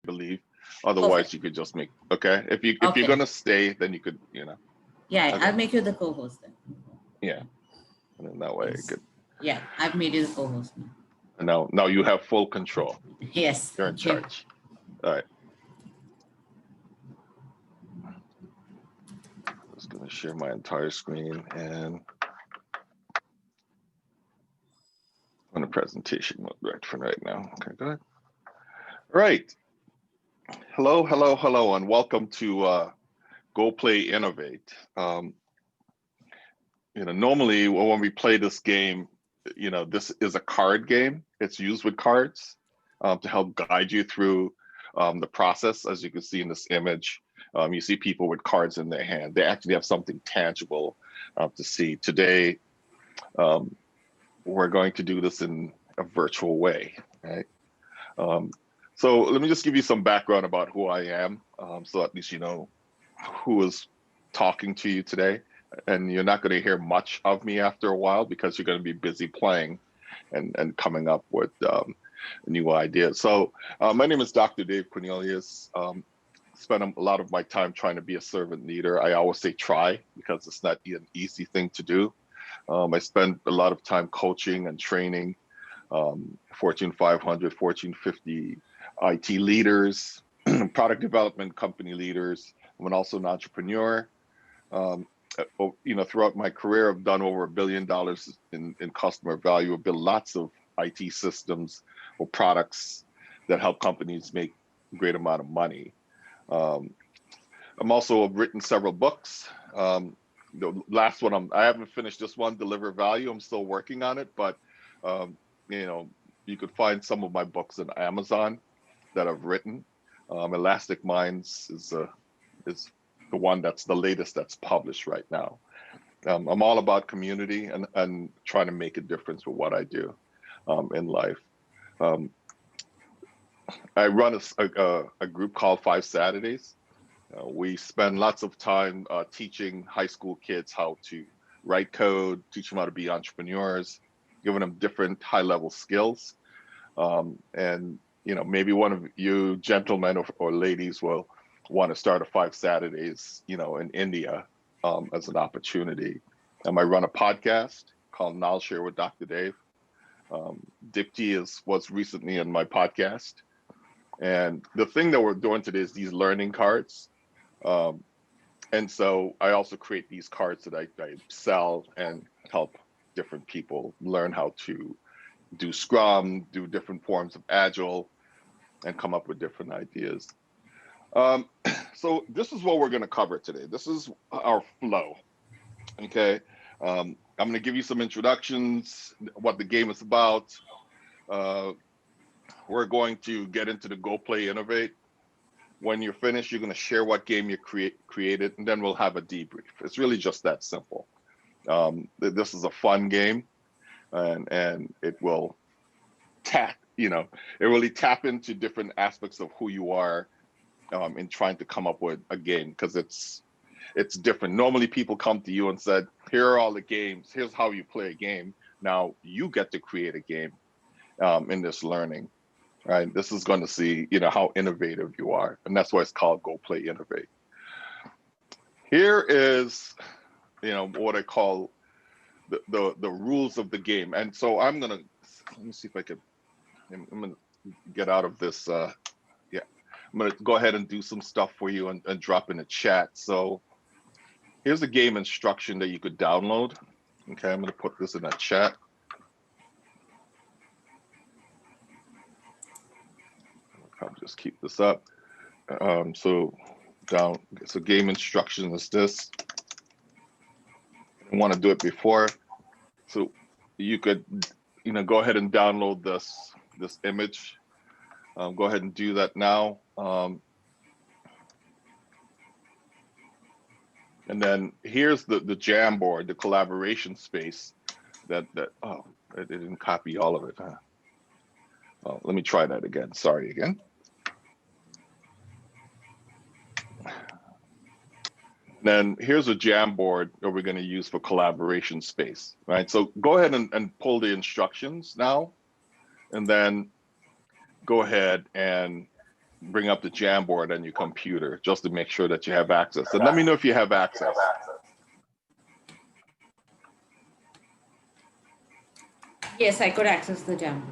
believe. Perfect. Otherwise, you could just make, okay. If you're Okay. gonna stay, then you could, Yeah, okay, I'll make you the co-host then. yeah, and then that way, Yes. good. Yeah, I've made you the co-host now. And now you have full control. Yes. You're in Okay. charge. All right. Just gonna share my entire screen and on the presentation mode right for right now. Okay, go ahead. All right. Hello, hello, hello, and welcome to Go-Play-Innovate. Normally when we play this game, this is a card game. It's used with cards to help guide you through the process. As you can see in this image, you see people with cards in their hand. They actually have something tangible to see. Today, we're going to do this in a virtual way, right? So let me just give you some background about who I am, so at least you know who is talking to you today. And you're not going to hear much of me after a while because you're going to be busy playing and coming up with new ideas. So my name is Dr. Dave Cornelius. Spent a lot of my time trying to be a servant leader. I always say try because it's not an easy thing to do. I spent a lot of time coaching and training Fortune 500, Fortune 50 IT leaders, product development company leaders. I'm also an entrepreneur. Um, Throughout my career, I've done over $1 billion in customer value. I've built lots of IT systems or products that help companies make a great amount of money. Um, I'm also have written several books. The last one, I haven't finished this one, Deliver Value. I'm still working on it, but um, you know, you could find some of my books on Amazon that I've written. Elastic Minds is the one that's the latest that's published right now. I'm all about community and trying to make a difference with what I do in life. Um, I run a group called 5 Saturdays. We spend lots of time teaching high school kids how to write code, teach them how to be entrepreneurs, giving them different high level skills. And maybe one of you gentlemen or ladies will want to start a 5 Saturdays, in India as an opportunity. I run a podcast called Now Share with Dr. Dave. Dipti was recently in my podcast. And the thing that we're doing today is these learning cards. Um, and so I also create these cards that I sell and help different people learn how to do Scrum, do different forms of Agile, and come up with different ideas. Um, so this is what we're going to cover today. This is our flow. Okay. I'm going to give you some introductions, what the game is about. Uh, we're going to get into the Go-Play-Innovate. When you're finished, you're going to share what game you created, and then we'll have a debrief. It's really just that simple. This is a fun game, and it will it really tap into different aspects of who you are in trying to come up with a game because it's different. Normally, people come to you and said, "Here are all the games. Here's how you play a game." Now you get to create a game in this learning. Right? This is going to see, how innovative you are, and that's why it's called Go Play Innovate. Here is, what I call the rules of the game, and so let me see if I can. I'm gonna get out of this. Yeah, I'm gonna go ahead and do some stuff for you and drop in the chat. So here's a game instruction that you could download. Okay, I'm gonna put this in a chat. I'll probably just keep this up. So game instruction is this. I want to do it before, so you could, go ahead and download this image. Go ahead and do that now. And then here's the Jamboard, the collaboration space oh, it didn't copy all of it. Huh? Oh, let me try that again. Sorry again. And then here's a Jamboard that we're going to use for collaboration space, right? So go ahead and pull the instructions now, and then go ahead and bring up the Jamboard on your computer just to make sure that you have access. And let me know if you have access. Yes, I could access the jam.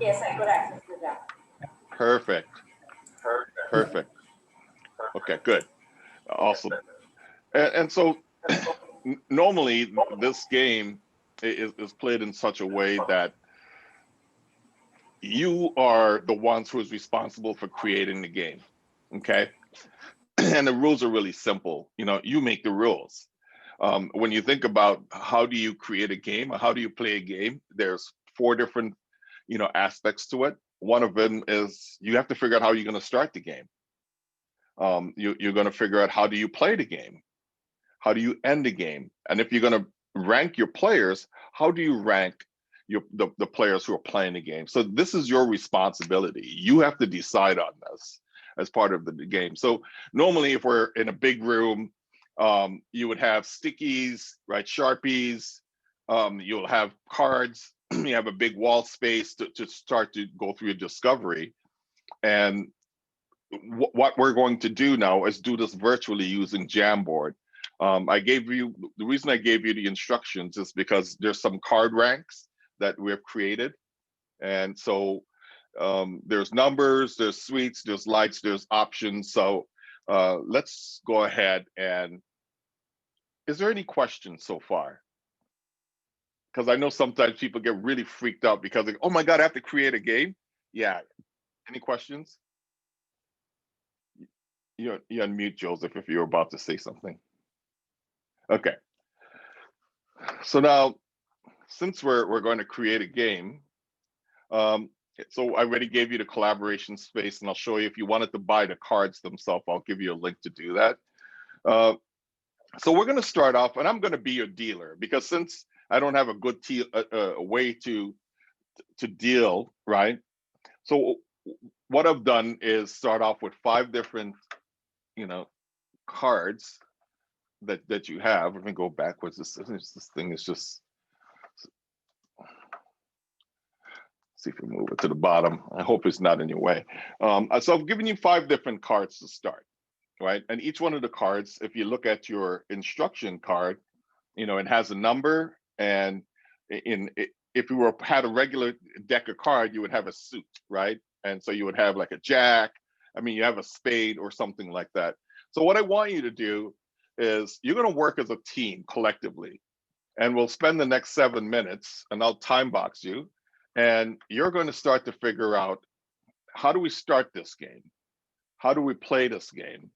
Perfect. Perfect. Okay, good. Awesome. And so normally this game is played in such a way that you are the ones who is responsible for creating the game. Okay. And the rules are really simple. You know, you make the rules. When you think about how do you create a game or how do you play a game, there's 4 different, aspects to it. One of them is you have to figure out how you're going to start the game. You're going to figure out how do you play the game? How do you end the game? And if you're going to rank your players, how do you rank the players who are playing the game? So this is your responsibility. You have to decide on this as part of the game. So normally if we're in a big room, you would have stickies, right? Sharpies, you'll have cards, you have a big wall space to start to go through your discovery. And what we're going to do now is do this virtually using Jamboard. The reason I gave you the instructions is because there's some card ranks that we have created. And so there's numbers, there's suites, there's lights, there's options. So let's go ahead and, is there any questions so far? Because I know sometimes people get really freaked out because they, oh my God, I have to create a game. Yeah, any questions? You unmute, Joseph, if you're about to say something. Okay. So now, since we're going to create a game, so I already gave you the collaboration space, and I'll show you if you wanted to buy the cards themselves, I'll give you a link to do that. So we're going to start off, and I'm going to be your dealer because since I don't have a good way to deal, right? So what I've done is start off with 5 different, cards that you have. Let me go backwards. This thing is just, see if we move it to the bottom. I hope it's not in your way. So I've given you 5 different cards to start, right? And each one of the cards, if you look at your instruction card, it has a number, and if you had a regular deck of cards, you would have a suit, right? And so you would have like a jack. I mean, you have a spade or something like that. So what I want you to do is you're going to work as a team collectively, and we'll spend the next 7 minutes, and I'll time box you, and you're going to start to figure out, how do we start this game? How do we play this game?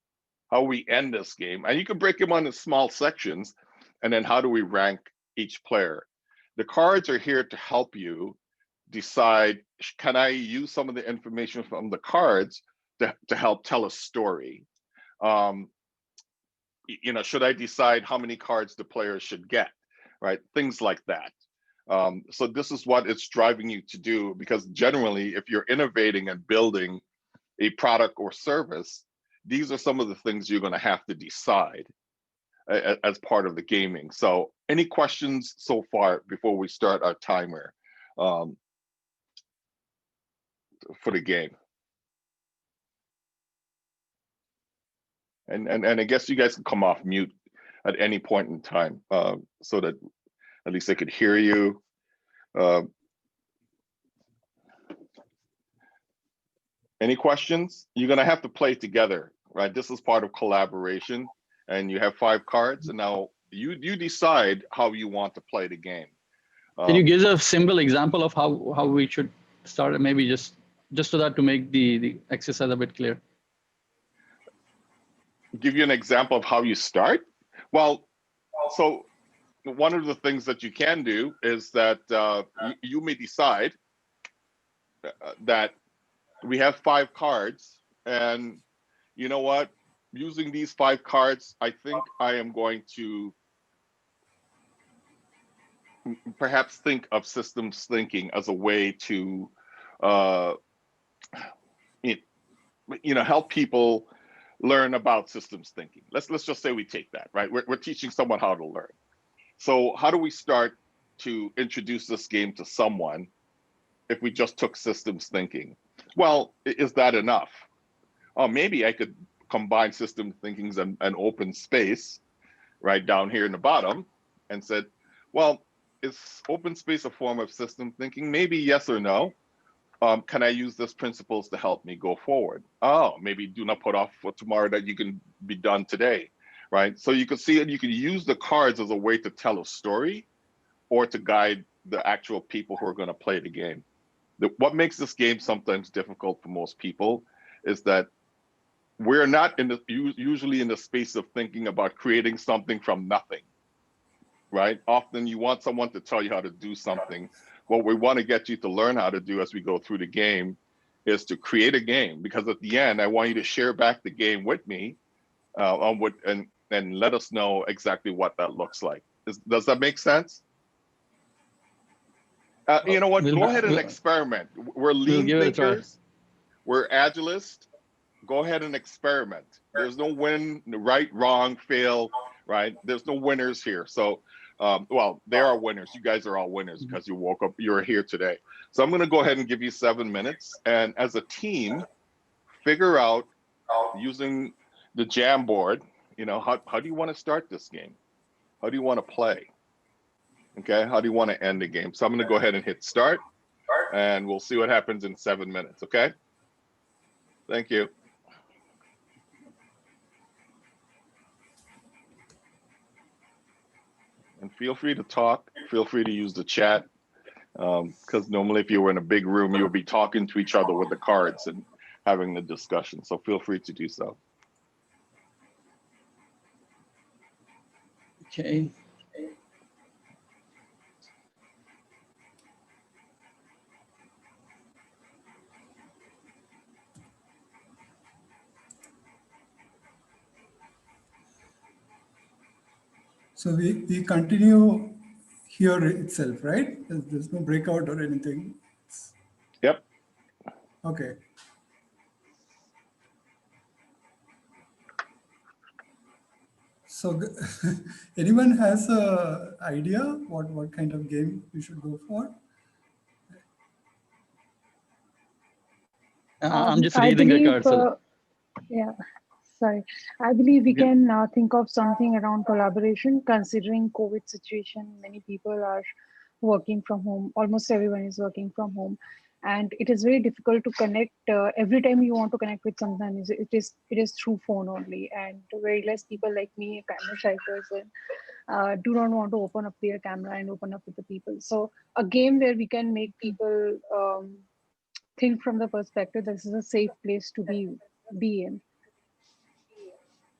How do we end this game? And you can break them into small sections, and then how do we rank each player? The cards are here to help you decide, can I use some of the information from the cards to help tell a story? Should I decide how many cards the players should get, right? Things like that. So this is what it's driving you to do, because generally, if you're innovating and building a product or service, these are some of the things you're going to have to decide as part of the gaming. So any questions so far before we start our timer for the game? And I guess you guys can come off mute at any point in time so that at least I could hear you. Any questions? You're going to have to play together, right? This is part of collaboration, and you have 5 cards, and now you decide how you want to play the game. Can you give a simple example of how we should start, maybe just so that to make the exercise a bit clear? Give you an example of how you start? Well, so one of the things that you can do is that you may decide that we have 5 cards, and you know what? Using these 5 cards, I think I am going to perhaps think of systems thinking as a way to, help people learn about systems thinking. Let's just say we take that, right? We're teaching someone how to learn. So how do we start to introduce this game to someone if we just took systems thinking? Well, is that enough? oh, maybe I could combine system thinkings and open space right down here in the bottom, and said, well, is open space a form of system thinking? Maybe yes or no. Can I use these principles to help me go forward? Oh, maybe do not put off for tomorrow that you can be done today, right? So you can see it, you can use the cards as a way to tell a story or to guide the actual people who are going to play the game. What makes this game sometimes difficult for most people is that we're not usually in the space of thinking about creating something from nothing, right? Often you want someone to tell you how to do something. What we want to get you to learn how to do as we go through the game is to create a game, because at the end, I want you to share back the game with me and let us know exactly what that looks like. Does that make sense? You know what? Go ahead and experiment. We're lean give it a try. thinkers. We're agilists. Go ahead and experiment. There's no win, right, wrong, fail, right? There's no winners here. So, well, there are winners. You guys are all winners because you woke up, you're here today. So I'm going to go ahead and give you 7 minutes. And as a team, figure out using the Jamboard, you know, how do you want to start this game? How do you want to play? Okay, how do you want to end the game? So I'm going to go ahead and hit start, and we'll see what happens in 7 minutes, okay? Thank you. And feel free to talk, feel free to use the chat, because normally if you were in a big room, you'll be talking to each other with the cards and having the discussion. So feel free to do so. Okay. So we continue here itself, right? There's no breakout or anything. Yep. Okay. So anyone has a idea what kind of game we should go for? I'm just reading the cards. Yeah, sorry. I believe we Yeah. can think of something around collaboration, considering COVID situation. Many people are working from home. Almost everyone is working from home, and it is very difficult to connect. Every time you want to connect with someone, it is through phone only, and very less people like me, a camera shy person, do not want to open up their camera and open up with the people. So a game where we can make people think from the perspective this is a safe place to be in.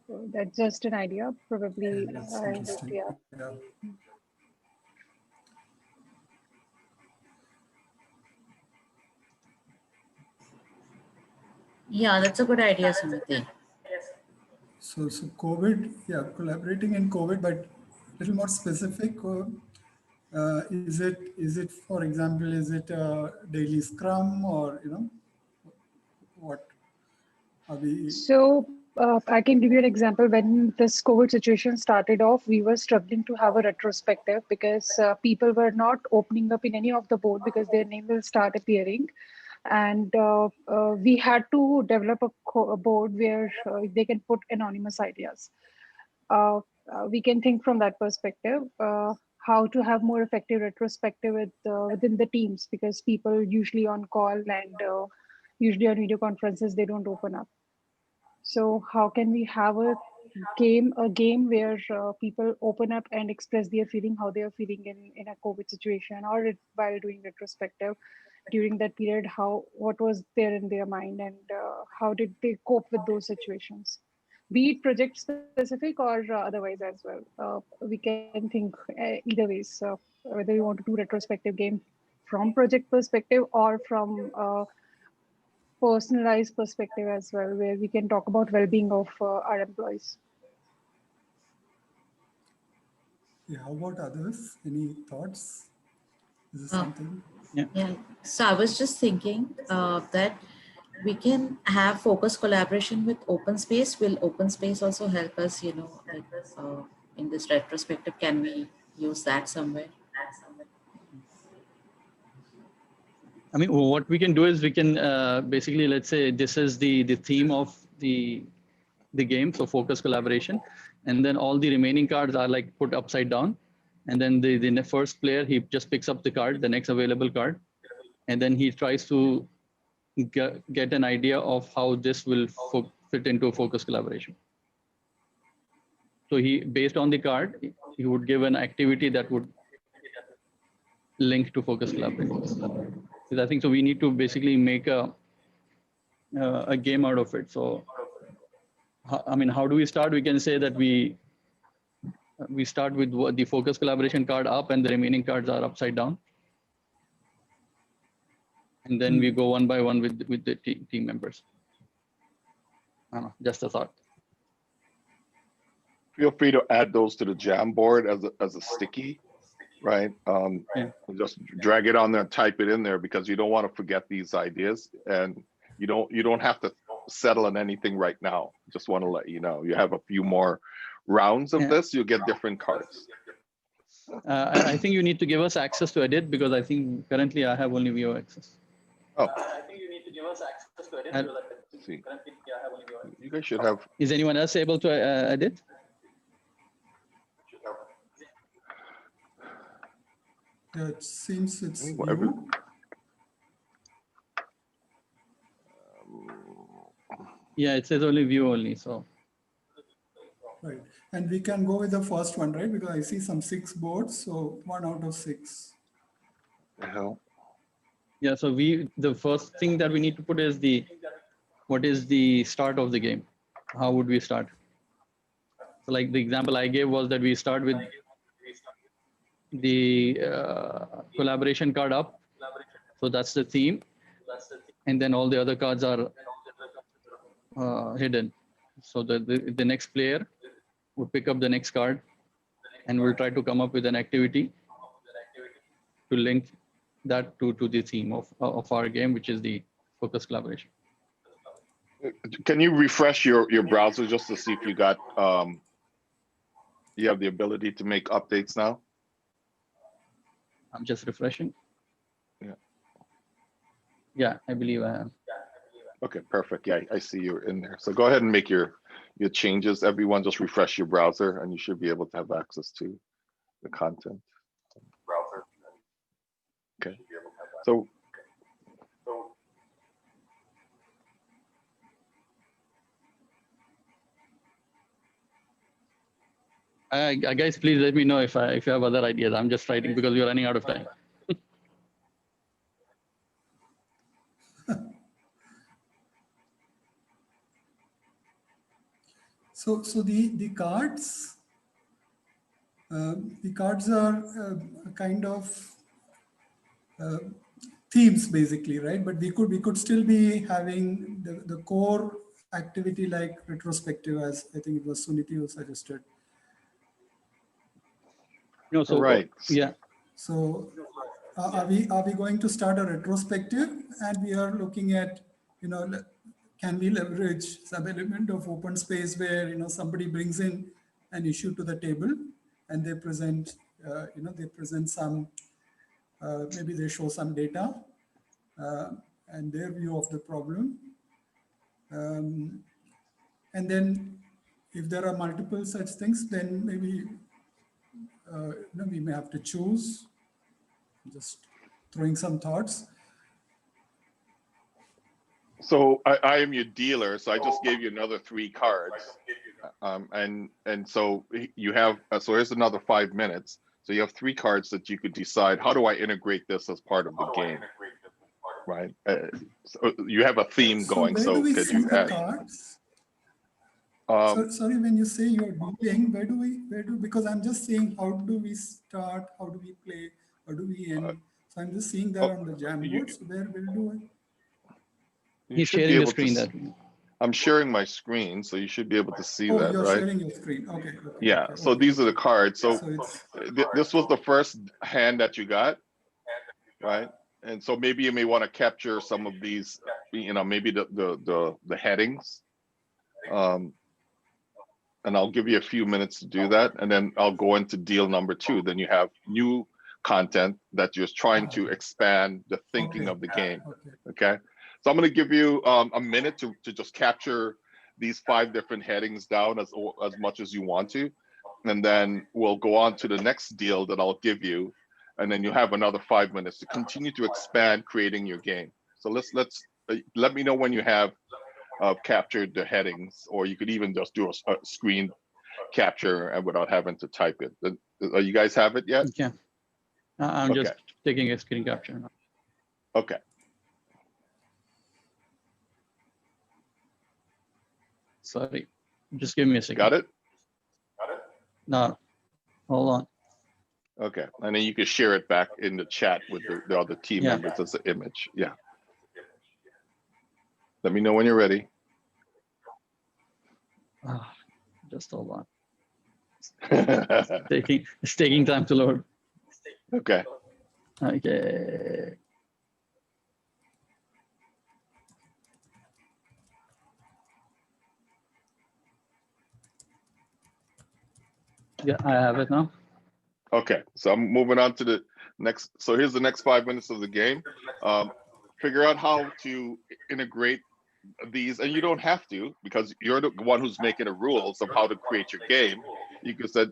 So that's just an idea. Probably, That's interesting. yeah. Yeah. Yeah, that's a good idea, Samiti. So COVID, yeah, collaborating in COVID, but a little more specific. Is it, for example, is it a daily scrum, or what are we? So I can give you an example. When this COVID situation started off, we were struggling to have a retrospective because people were not opening up in any of the board because their name will start appearing. And we had to develop a board where they can put anonymous ideas. We can think from that perspective, how to have more effective retrospective within the teams, because people usually on call and usually on video conferences, they don't open up. So how can we have a game where people open up and express their feeling, how they are feeling in a COVID situation, or while doing retrospective during that period, what was there in their mind, and how did they cope with those situations, be it project specific or otherwise as well. We can think either ways. So whether you want to do retrospective game from project perspective or from personalized perspective as well, where we can talk about well-being of our employees. Yeah, how about others? Any thoughts? Is this Uh, something? Yeah, so I was just thinking that we can have focused collaboration with open space. Will open space also help us, like in this retrospective, can we use that somewhere? I mean, what we can do is we can basically, let's say this is the theme of the game, so focus collaboration, and then all the remaining cards are like put upside down, and then the first player, he just picks up the card, the next available card, and then he tries to get an idea of how this will fit into a focus collaboration. So based on the card, he would give an activity that would link to focus collaboration. Because I think so we need to basically make a game out of it. So, I mean, how do we start? We can say that we start with the focus collaboration card up and the remaining cards are upside down. And then we go one by one with the team members. I don't know, just a thought. Feel free to add those to the Jamboard as a sticky, right? Just drag it on there and type it in there, because you don't want to forget these ideas, and you don't have to settle on anything right now. Just want to let you know, you have a few more rounds of this, you'll get different cards. I think you need to give us access to edit, because I think currently I have only view access. Oh. I think you need to give us access to edit. Let's see. You guys should have. Is anyone else able to edit? Yeah, it seems it's Whatever. you. Yeah, it says only view only. So. Right, and we can go with the first one, right? Because I see some 6 boards, so 1 out of 6. The hell. Yeah, so the first thing that we need to put is what is the start of the game? How would we start? So like the example I gave was that we start with the collaboration card up. So that's the theme. And then all the other cards are hidden. So the next player would pick up the next card, and we'll try to come up with an activity to link that to the theme of our game, which is the focus collaboration. Can you refresh your browser just to see if you got you have the ability to make updates now? I'm just refreshing. Yeah. Yeah, I believe I am. Okay, perfect. Yeah, I see you're in there. So go ahead and make your changes. Everyone, just refresh your browser, and you should be able to have access to the content. Okay. So. Guys, please let me know if you have other ideas. I'm just writing because we're running out of time. So the cards are kind of themes basically, right? But we could still be having the core activity like retrospective, as I think it was Suniti who suggested. No, so right. Yeah. So are we going to start a retrospective, and we are looking at, can we leverage some element of open space where somebody brings in an issue to the table and they present some maybe they show some data and their view of the problem, and then if there are multiple such things, then maybe we may have to choose. Just throwing some thoughts. So I am your dealer, so I just gave you another 3 cards, and so you have so here's another 5 minutes. So you have 3 cards that you could decide, how do I integrate this as part of the game, right? So you have a theme going. So could you add cards? Sorry, when you say you're dealing, where do because I'm just saying, how do we start? How do we play? How do we end? So I'm just seeing that on the Jamboard. So where do I? He's sharing the screen. I'm sharing my screen, so you should be able to see that, you're right? sharing your screen. Okay. Yeah. Okay, so these are the cards. So this was the first hand that you got, right? And so maybe you may want to capture some of these, maybe the headings. And I'll give you a few minutes to do that, and then I'll go into deal number 2. Then you have new content that you're trying to expand the thinking of the game. Okay. So I'm going to give you a minute to just capture these 5 different headings down as much as you want to, and then we'll go on to the next deal that I'll give you, and then you have another 5 minutes to continue to expand creating your game. So let me know when you have captured the headings, or you could even just do a screen capture and without having to type it. You guys have it yet? Yeah. I'm Okay. just taking a screen capture now. Okay. Sorry, just give me a second. Got it? No, hold on. Okay. And then you can share it back in the chat with the other team Yeah. members as an image. Yeah. Let me know when you're ready. Just hold on. It's taking time to load. Okay. Okay. Yeah, I have it now. Okay, so I'm moving on to the next. So here's the next 5 minutes of the game. Figure out how to integrate these, and you don't have to, because you're the one who's making the rules of how to create your game. You could say,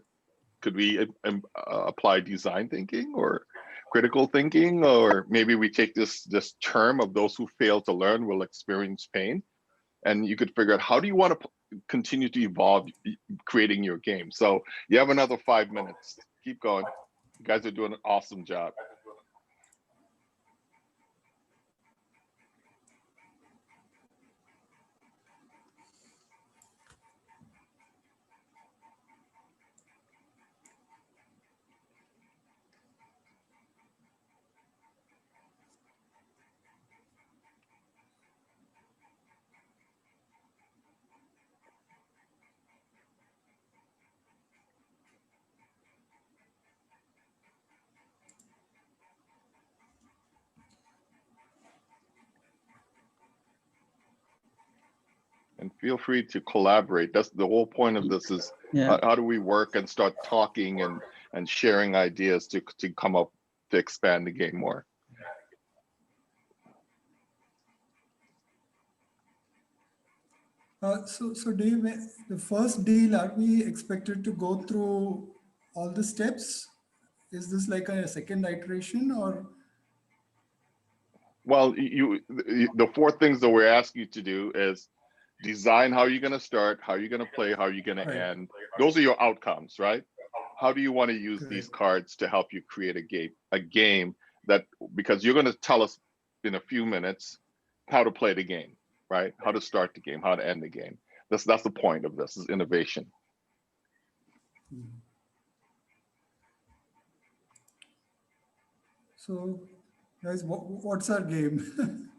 could we apply design thinking or critical thinking, or maybe we take this term of those who fail to learn will experience pain, and you could figure out how do you want to continue to evolve creating your game. So you have another 5 minutes. Keep going. You guys are doing an awesome job. And feel free to collaborate. That's the whole point of this, is how do we work and start talking and sharing ideas to come up to expand the game more. So Dave, the first deal, are we expected to go through all the steps? Is this like a second iteration, or? Well, the 4 things that we're asking you to do is design how you're going to start, how you're going to play, how you're going to end. Those are your outcomes, right? How do you want to use these cards to help you create a game that, because you're going to tell us in a few minutes how to play the game, right? How to start the game, how to end the game. That's the point of this, is innovation. So guys, what's our game?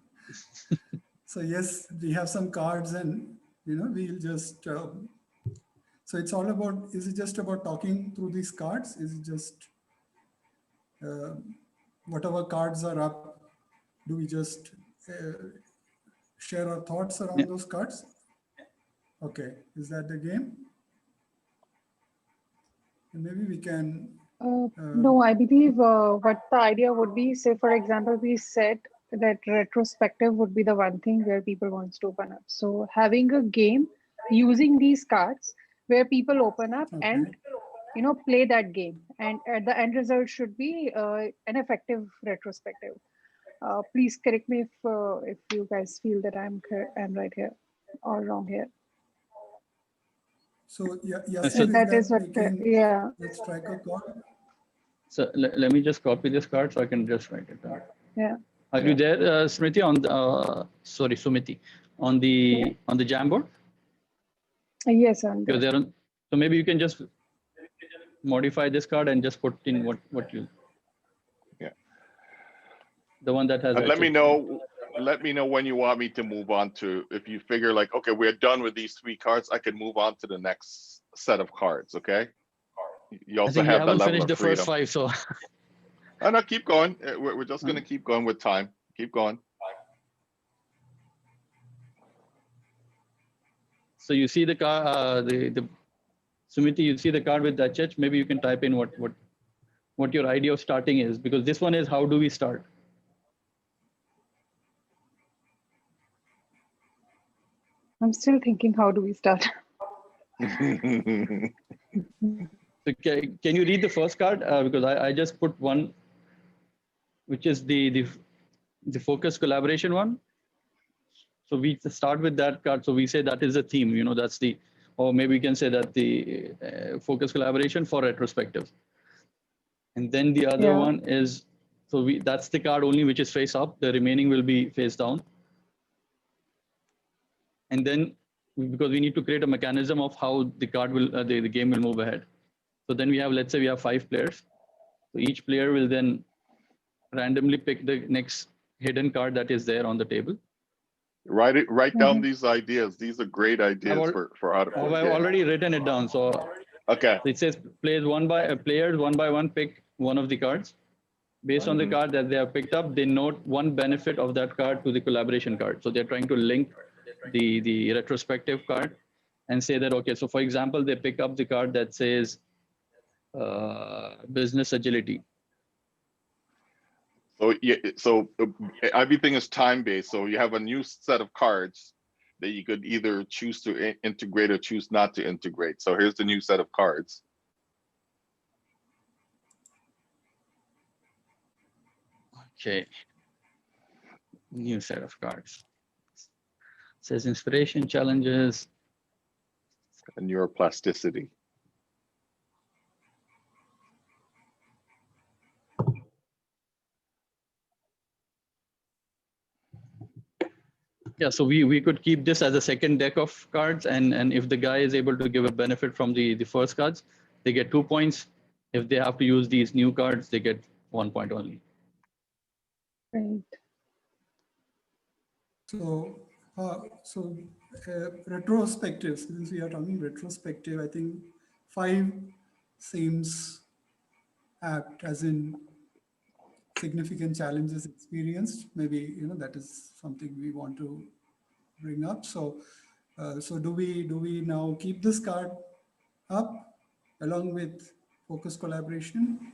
So yes, we have some cards, and we'll just so it's all about, is it just about talking through these cards? Is it just whatever cards are up, do we just share our thoughts around those cards? Okay, is that the game? And maybe we can no, I believe what the idea would be, say for example, we said that retrospective would be the one thing where people wants to open up. So having a game using these cards where people open up and play that game, and the end result should be an effective retrospective. Please correct me if you guys feel that I'm right here or wrong here. So that is what let's strike a card. So let me just copy this card so I can just write it down. Yeah. Are you there, Smriti, on the, sorry, Sumiti, on the Jamboard? Yes, I'm there. You're there so maybe you can just modify this card and just put in what you. Yeah. The one that has. Let me know when you want me to move on to, if you figure like, okay, we're done with these 3 cards, I can move on to the next set of cards, okay? You also have that level of freedom. Finished the first 5, so. Oh, no, keep going. We're just going to keep going with time. Keep going. So you see the card, the Sumiti, you see the card with that church. Maybe you can type in what your idea of starting is, because this one is how do we start? I'm still thinking, how do we start? So can you read the first card? Because I just put one, which is the focus collaboration one. So we start with that card. So we say that is a theme, you know, that's the, or maybe we can say that the focus collaboration for retrospective. And then the other Yeah. one is, so that's the card only which is face up. The remaining will be face down. And then because we need to create a mechanism of how the card will, the game will move ahead. So then we have, let's say we have 5 players. So each player will then randomly pick the next hidden card that is there on the table. Write down these ideas. These are great ideas for how to play. I've already written it down. So okay. It says players one by one pick one of the cards. Based on the card that they have picked up, they note one benefit of that card to the collaboration card. So they're trying to link the retrospective card and say that, okay, so for example, they pick up the card that says business agility. So yeah, so everything is time-based. So you have a new set of cards that you could either choose to integrate or choose not to integrate. So here's the new set of cards. Okay. New set of cards. It says inspiration, challenges. And neuroplasticity. Yeah, so we could keep this as a second deck of cards, and if the guy is able to give a benefit from the first cards, they get 2 points. If they have to use these new cards, they get 1 point only. Right. So, retrospective, since we are talking retrospective, I think 5 seems apt, as in significant challenges experienced. Maybe, that is something we want to bring up. So, so do we now keep this card up along with focus collaboration?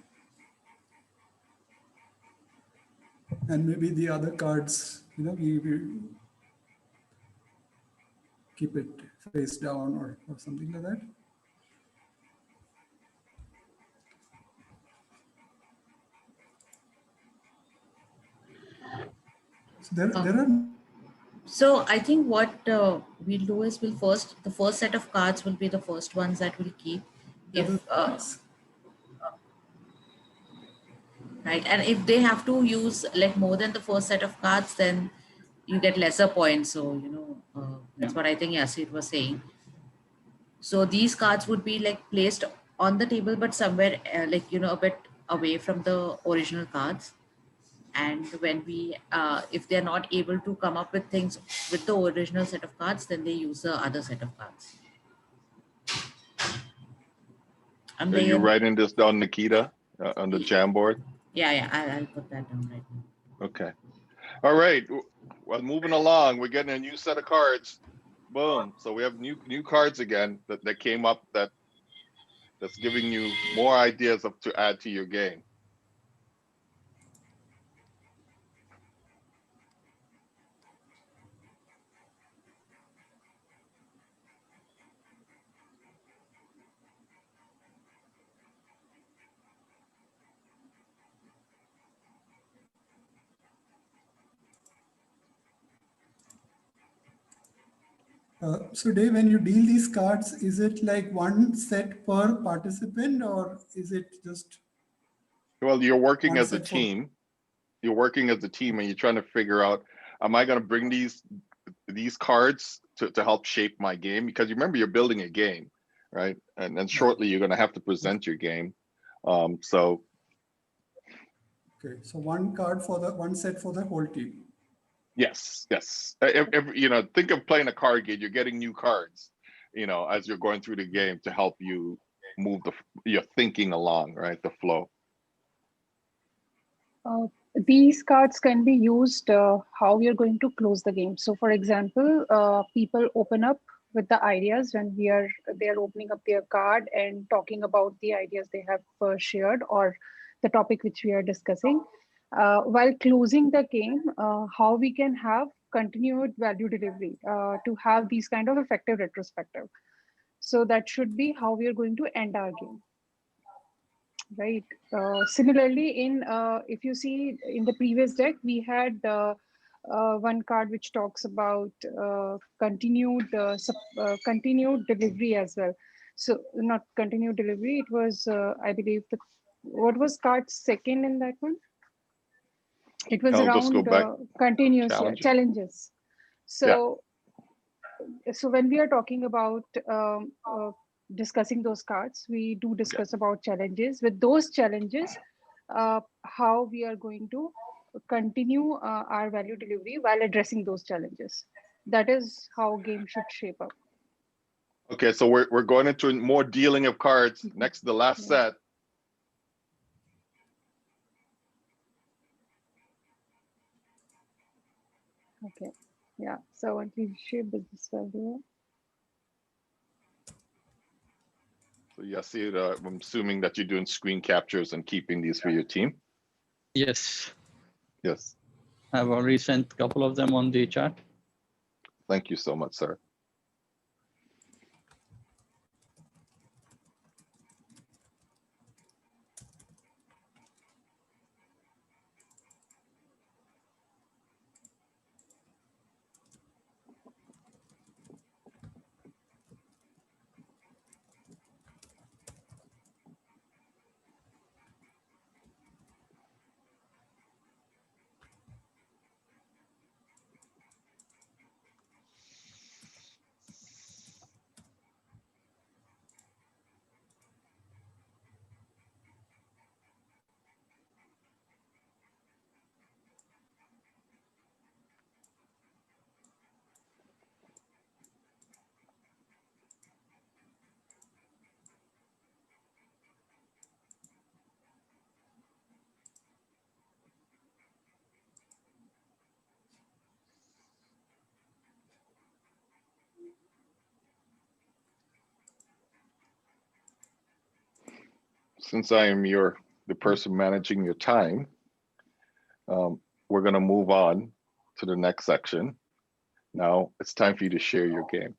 And maybe the other cards, we keep it face down or something like that. So there are. So I think what we'll do is the first set of cards will be the first ones that we'll keep. Right, and if they have to use like more than the first set of cards, then you get lesser points. So that's what I think Yasir was saying. So these cards would be like placed on the table, but somewhere a bit away from the original cards. And when if they're not able to come up with things with the original set of cards, then they use the other set of cards. Are you writing this down, Nikita, on the Jamboard? Yeah, I'll put that down right now. Okay. All right. Well, moving along, we're getting a new set of cards. Boom. So we have new cards again that came up that's giving you more ideas to add to your game. So Dave, when you deal these cards, is it like one set per participant, or is it just? Well, you're working as a team. You're working as a team, and you're trying to figure out, am I going to bring these cards to help shape my game? Because you remember, you're building a game, right? And then shortly you're going to have to present your game. So. Okay, so one set for the whole team. Yes. Think of playing a card game. You're getting new cards, as you're going through the game to help you move your thinking along, right? The flow. These cards can be used how we are going to close the game. So, for example, people open up with the ideas when they are opening up their card and talking about the ideas they have shared or the topic which we are discussing. While closing the game, how we can have continued value delivery, to have these kind of effective retrospective. So that should be how we are going to end our game, right? Similarly, if you see in the previous deck, we had one card which talks about continued delivery as well. So not continued delivery. It was, I believe, what was card second in that one? It was I'll just go around back. continuous challenges. So, so when we are talking about discussing those cards, we do discuss about challenges. With those challenges, how we are going to continue our value delivery while addressing those challenges. That is how game should shape up. Okay, so we're going into more dealing of cards. Next, the last set. Okay, yeah. So leadership, business value. So Yassir, I'm assuming that you're doing screen captures and keeping these for your team. Yes. Yes. I've already sent a couple of them on the chat. Thank you so much, sir. Since I am the person managing your time, we're going to move on to the next section. Now it's time for you to share your game.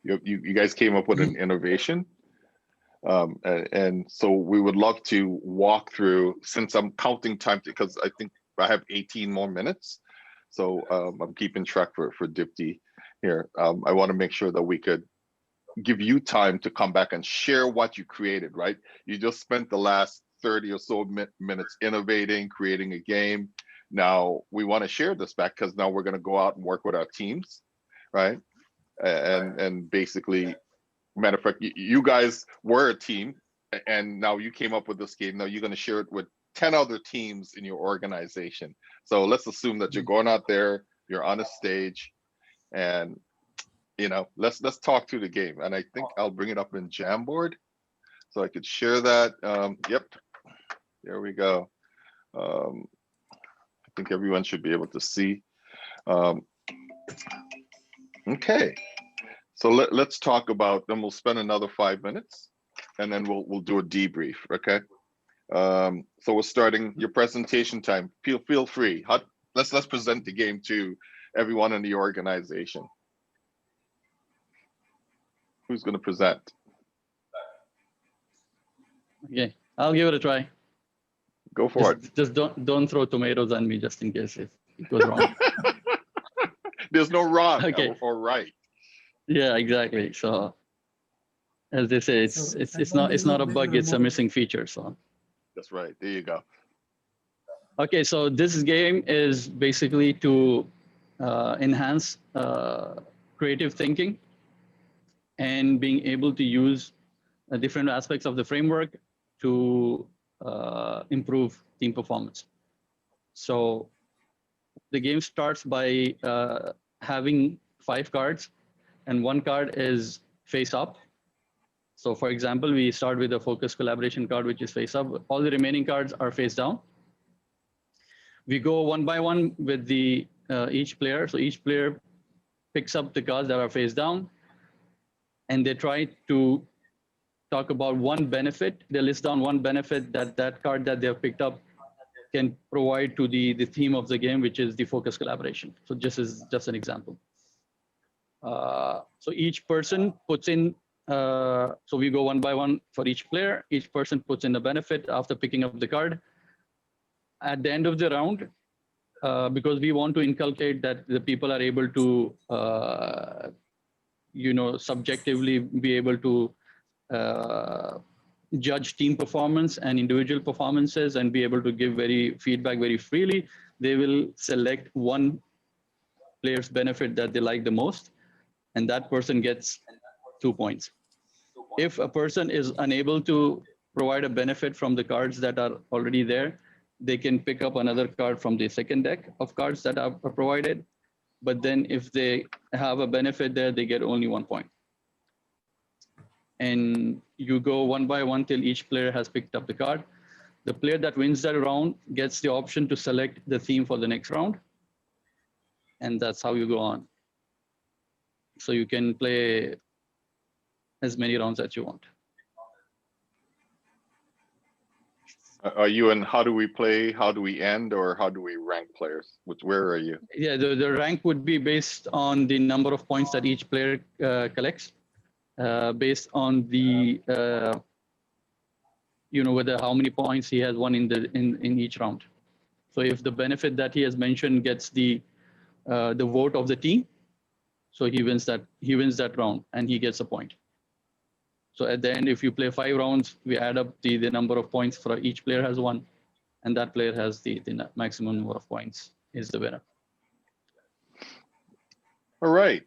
You guys came up with an innovation. And so we would love to walk through, since I'm counting time, because I think I have 18 more minutes. So I'm keeping track for Dipti here. I want to make sure that we could give you time to come back and share what you created, right? You just spent the last 30 or so minutes innovating, creating a game. Now we want to share this back because now we're going to go out and work with our teams, right? And basically, matter of fact, you guys were a team and now you came up with this game. Now you're going to share it with 10 other teams in your organization. So let's assume that you're going out there, you're on a stage, and let's talk through the game. And I think I'll bring it up in Jamboard so I could share that. Yep, there we go. I think everyone should be able to see. Okay, so let's talk about, then we'll spend another 5 minutes and then we'll do a debrief, okay? So we're starting your presentation time. Feel free. Let's present the game to everyone in the organization. Who's going to present? Okay, I'll give it a try. Go for it. Just don't throw tomatoes on me just in case it goes wrong. There's no wrong or right. Yeah, exactly. So as they say, it's not a bug, it's a missing feature. So that's right. There you go. Okay, so this game is basically to enhance creative thinking and being able to use different aspects of the framework to improve team performance. So the game starts by having 5 cards, and 1 card is face up. So for example, we start with a focus collaboration card, which is face up. All the remaining cards are face down. We go one by one with each player. So each player picks up the cards that are face down, and they try to talk about one benefit. They list down one benefit that that card that they have picked up can provide to the theme of the game, which is the focus collaboration. So this is just an example. So each person puts in, so we go one by one for each player. Each person puts in a benefit after picking up the card. At the end of the round, because we want to inculcate that the people are able to, subjectively be able to judge team performance and individual performances and be able to give feedback very freely, they will select one player's benefit that they like the most, and that person gets 2 points. If a person is unable to provide a benefit from the cards that are already there, they can pick up another card from the second deck of cards that are provided. But then if they have a benefit there, they get only 1 point. And you go one by one till each player has picked up the card. The player that wins that round gets the option to select the theme for the next round. And that's how you go on. So you can play as many rounds as you want. Are you in how do we play, how do we end, or how do we rank players? Where are you? Yeah, the rank would be based on the number of points that each player collects, based on the whether how many points he has won in each round. So if the benefit that he has mentioned gets the vote of the team, so he wins that round and he gets a point. So at the end, if you play 5 rounds, we add up the number of points for each player has won, and that player has the maximum number of points is the winner. All right.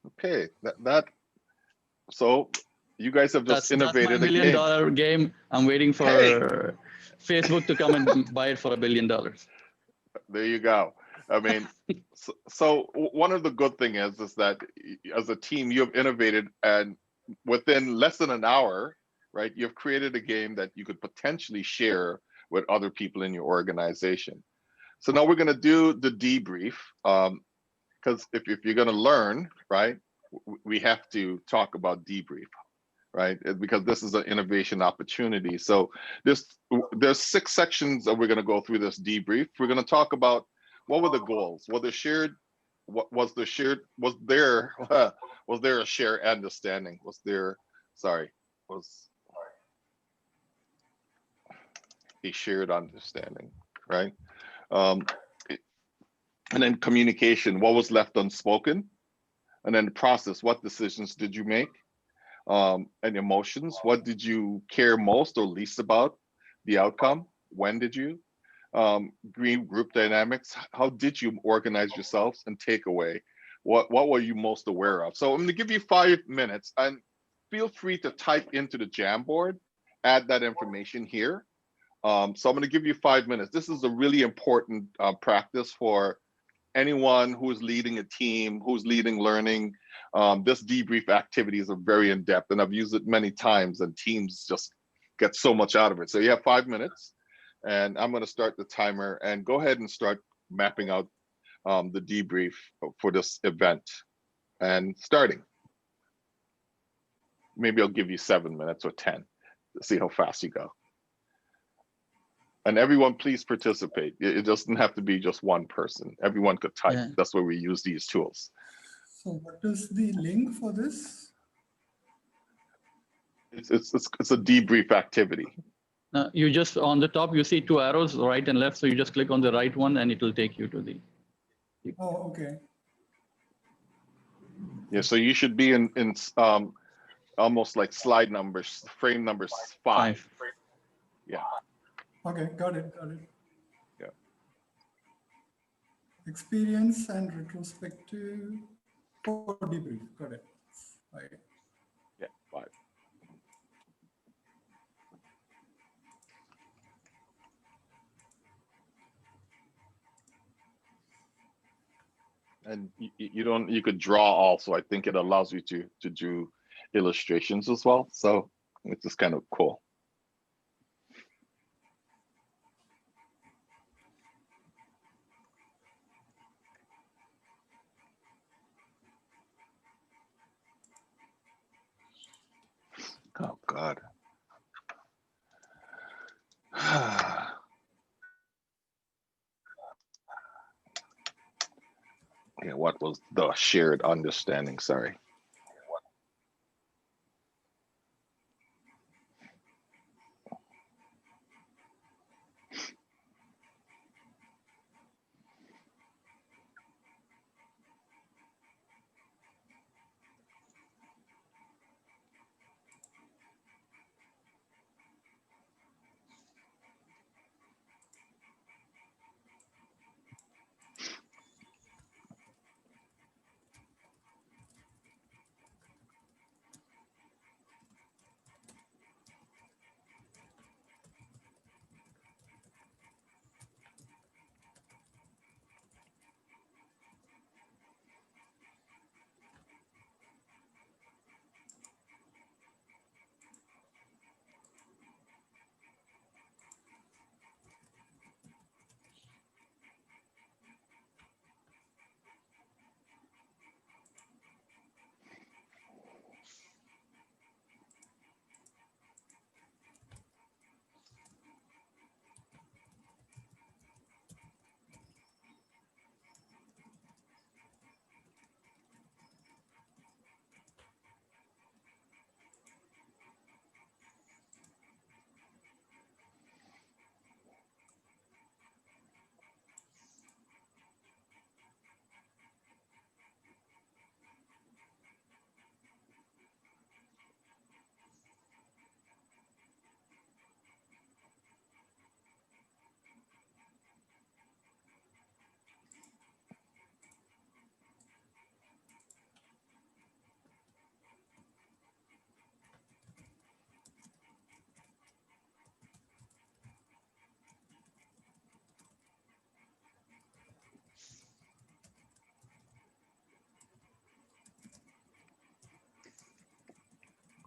Okay. So you guys have just innovated that's my $1 million game. I'm waiting for Facebook to come and buy it for $1 billion. There you go. I mean, so one of the good thing is that as a team, you have innovated, and within less than an hour, right, you've created a game that you could potentially share with other people in your organization. So now we're going to do the debrief, because if you're going to learn, right, we have to talk about debrief, right? Because this is an innovation opportunity. So there's 6 sections that we're going to go through this debrief. We're going to talk about what were the goals, was there a shared understanding, was a shared understanding, right? And then communication, what was left unspoken, and then the process, what decisions did you make? And emotions, what did you care most or least about the outcome? When did you? Group dynamics, how did you organize yourselves? And takeaway, what were you most aware of? So I'm going to give you 5 minutes, and feel free to type into the Jamboard, add that information here. So I'm going to give you 5 minutes. This is a really important practice for anyone who's leading a team, who's leading learning. This debrief activities are very in-depth, and I've used it many times, and teams just get so much out of it. So you have 5 minutes, and I'm going to start the timer, and go ahead and start mapping out the debrief for this event. And starting. Maybe I'll give you 7 minutes or 10 to see how fast you go. And everyone, please participate. It doesn't have to be just one person. Everyone could type. Yeah. That's where we use these tools. So what is the link for this? It's a debrief activity. You just, on the top, you see 2 arrows, right and left. So you just click on the right one and it will take you to the. Oh, okay. Yeah, so you should be in almost like slide numbers, frame numbers 5. Yeah. Okay, got it. Yeah. Experience and retrospective for debrief. Got it. 5. Yeah, 5. And you could draw also. I think it allows you to do illustrations as well. So it's just kind of cool. Yeah, what was the shared understanding? Sorry.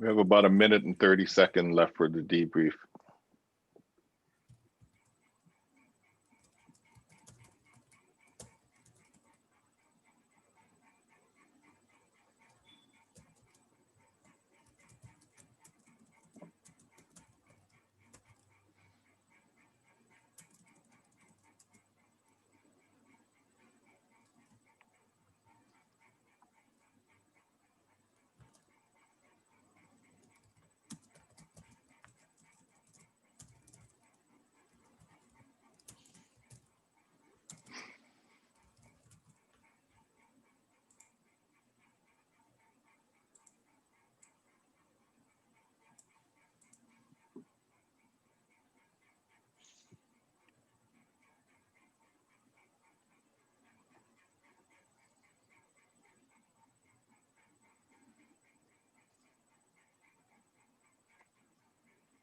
We have about a minute and 30 seconds left for the debrief.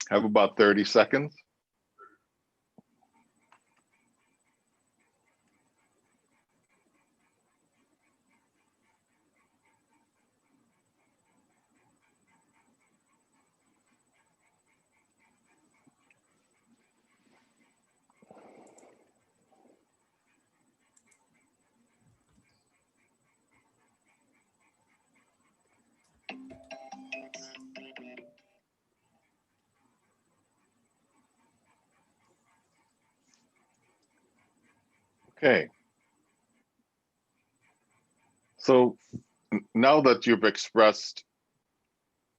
Have about 30 seconds. Okay. So now that you've expressed,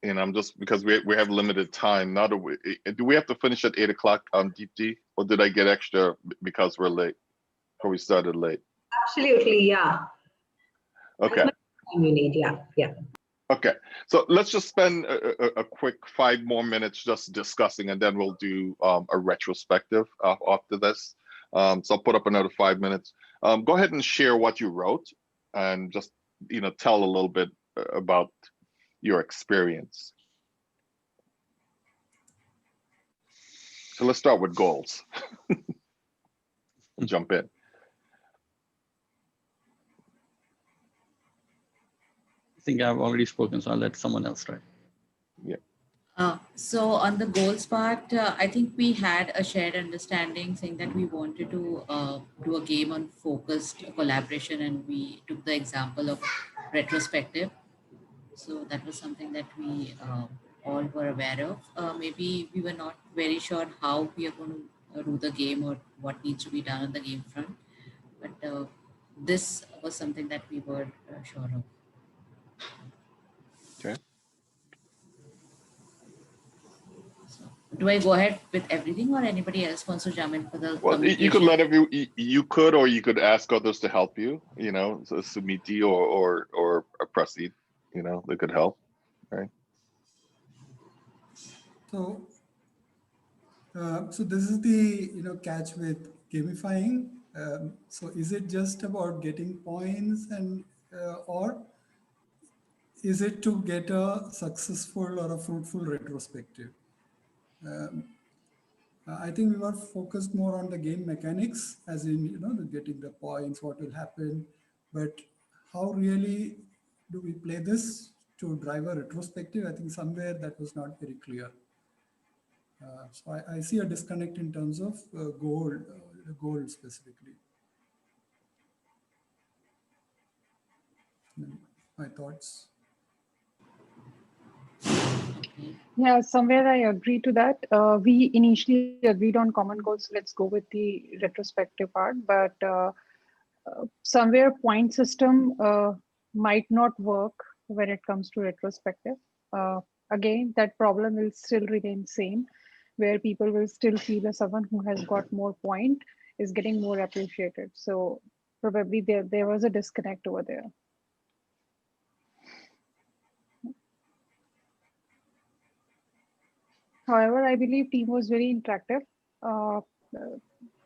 and I'm just, because we have limited time, now do we have to finish at 8 o'clock on DP, or did I get extra because we're late, or we started late? Absolutely, yeah. Okay. As much time you need, yeah, yeah. Okay, so let's just spend a quick 5 more minutes just discussing, and then we'll do a retrospective after this. So I'll put up another 5 minutes. Go ahead and share what you wrote, and just tell a little bit about your experience. So let's start with goals. We'll jump in. I think I've already spoken, so I'll let someone else try. Yeah. So on the goals part, I think we had a shared understanding saying that we wanted to do a game on focused collaboration, and we took the example of retrospective. So that was something that we all were aware of. Maybe we were not very sure how we are going to do the game or what needs to be done on the game front. But this was something that we were sure of. Okay. So, do I go ahead with everything, or anybody else wants to jump in for the Well, you could you could, or you could ask others to help you, so Sumiti or Prasid, they could help, right? So, so this is the catch with gamifying. So is it just about getting points or is it to get a successful or a fruitful retrospective? I think we were focused more on the game mechanics, as in the getting the points, what will happen, but how really do we play this to drive a retrospective? I think somewhere that was not very clear. So I see a disconnect in terms of goal specifically. My thoughts. Yeah, somewhere I agree to that. We initially agreed on common goals. Let's go with the retrospective part, but somewhere point system might not work when it comes to retrospective. Again, that problem will still remain same, where people will still feel that someone who has got more point is getting more appreciated. So probably there was a disconnect over there. However, I believe team was very interactive. Uh,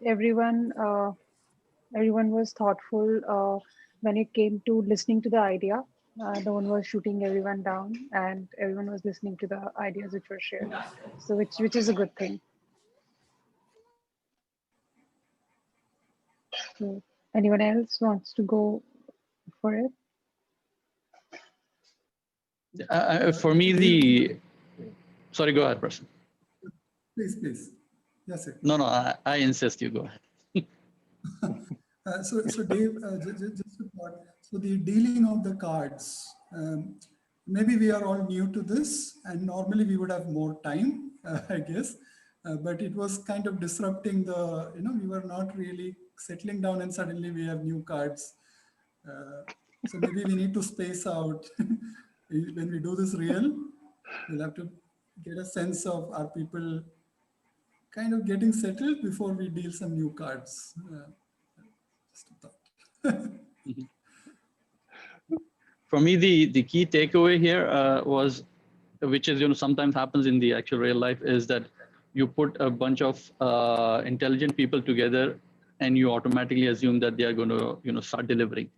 everyone everyone was thoughtful when it came to listening to the idea. No one was shooting everyone down, and everyone was listening to the ideas which were shared. So which is a good thing. So anyone else wants to go for it? For me, sorry, go ahead, person. Please. Yes, sir. No, I insist you go ahead. So Dave, just a thought. So the dealing of the cards, maybe we are all new to this, and normally we would have more time, I guess. But it was kind of disrupting we were not really settling down, and suddenly we have new cards. So maybe we need to space out when we do this real. We'll have to get a sense of, are people kind of getting settled before we deal some new cards. Just a thought. For me, the key takeaway here was, which is sometimes happens in the actual real life, is that you put a bunch of intelligent people together, and you automatically assume that they are going to start delivering.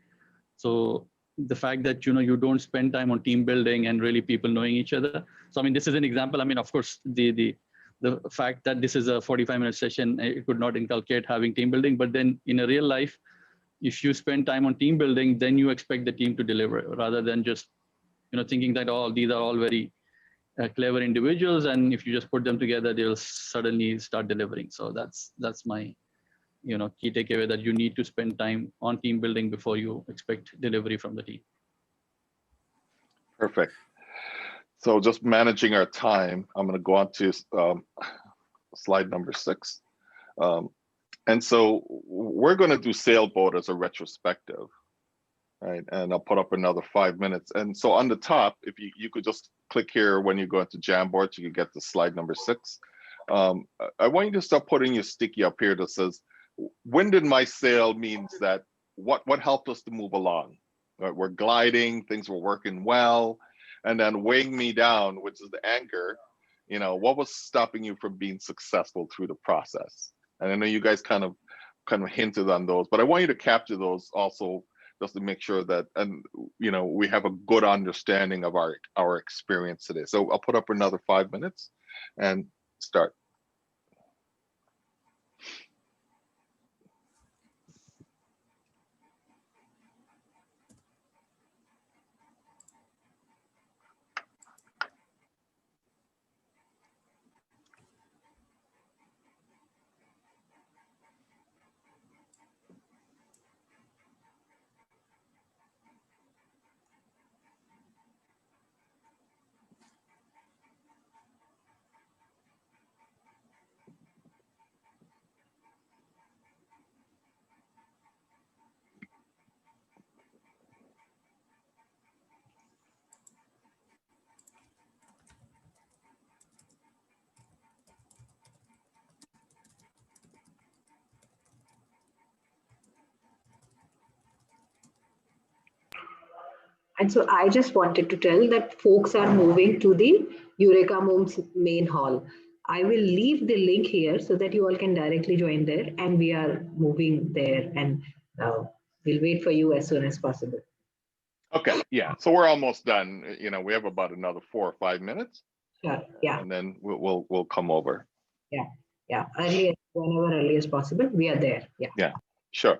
So the fact that you don't spend time on team building and really people knowing each other. So I mean, this is an example. I mean, of course, the fact that this is a 45-minute session, it could not inculcate having team building. But then in a real life, if you spend time on team building, then you expect the team to deliver, rather than just thinking that, oh, these are all very clever individuals, and if you just put them together, they'll suddenly start delivering. So that's my key takeaway, that you need to spend time on team building before you expect delivery from the team. Perfect. So just managing our time, I'm going to go on to slide number 6. And so we're going to do Sailboat as a retrospective, right? And I'll put up another 5 minutes. And so on the top, if you could just click here when you go into Jamboard, you can get to slide number 6. I want you to start putting your sticky up here that says, when did my sail means that what helped us to move along? Right? We're gliding, things were working well, and then weighing me down, which is the anchor. What was stopping you from being successful through the process? And I know you guys kind of hinted on those, but I want you to capture those also, just to make sure that, and we have a good understanding of our experience today. So I'll put up another 5 minutes and start. And so I just wanted to tell that folks are moving to the Eureka Moom's main hall. I will leave the link here so that you all can directly join there, and we are moving there, and we'll wait for you as soon as possible. Okay, yeah. So we're almost done. You know, we have about another 4 or 5 minutes, Sure. Yeah. and then we'll come over. Yeah. Yeah. Early, whenever early as possible, we are there. Yeah. Yeah, sure.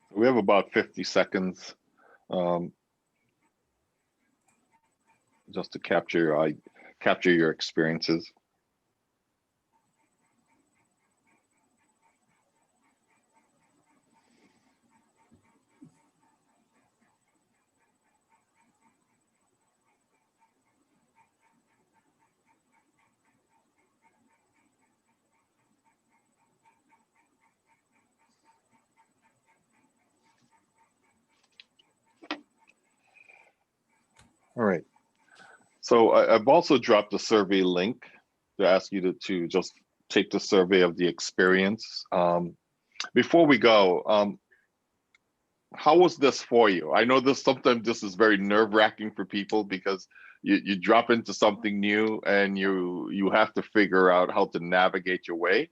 We have about 50 seconds just to capture your experiences. All right. So I've also dropped a survey link to ask you to just take the survey of the experience. Before we go, how was this for you? I know sometimes this is very nerve-wracking for people because you drop into something new and you have to figure out how to navigate your way,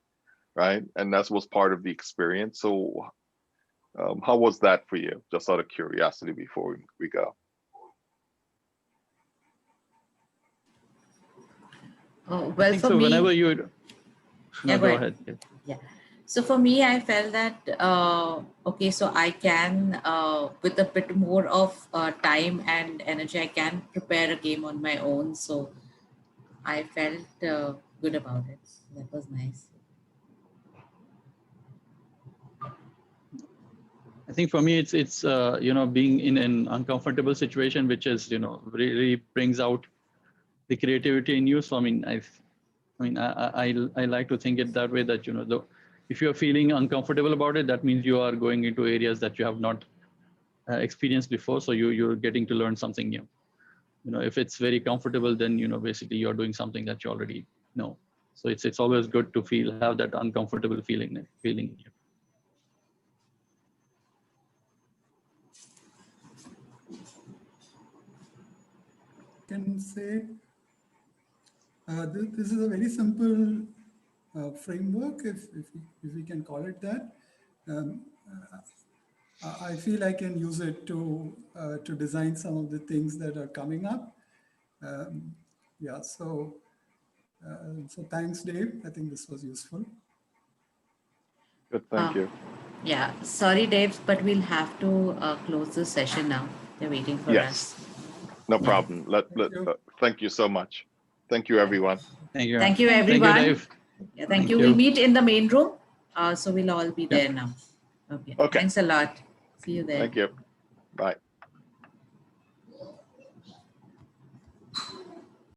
right? And that's what's part of the experience. So how was that for you? Just out of curiosity before we go. Oh, I well, think for so me, whenever you yeah, go ahead. Yeah. yeah. So for me, I felt that, okay, so I can, with a bit more of time and energy, I can prepare a game on my own. So I felt good about it. That was nice. I think for me, it's you know, being in an uncomfortable situation, which is, you know, really brings out the creativity in you. So I mean, I like to think it that way, that, you know, If you're feeling uncomfortable about it, that means you are going into areas that you have not experienced before. So you're getting to learn something new. If it's very comfortable, then, basically you're doing something that you already know. So it's always good to have that uncomfortable feeling in you. Can say this is a very simple framework, if we can call it that. I feel I can use it to design some of the things that are coming up. Yeah, so thanks, Dave. I think this was useful. Good, thank you. Yeah, sorry, Dave, but we'll have to close the session now. They're waiting for us. No problem. Thank you so much. Thank you, everyone. Thank you. Thank you, everyone. Thank you, Dave. Yeah, thank you. We'll meet in the main room. So we'll all be there now. Okay. Okay. Thanks a lot. See you there. Thank you. Bye.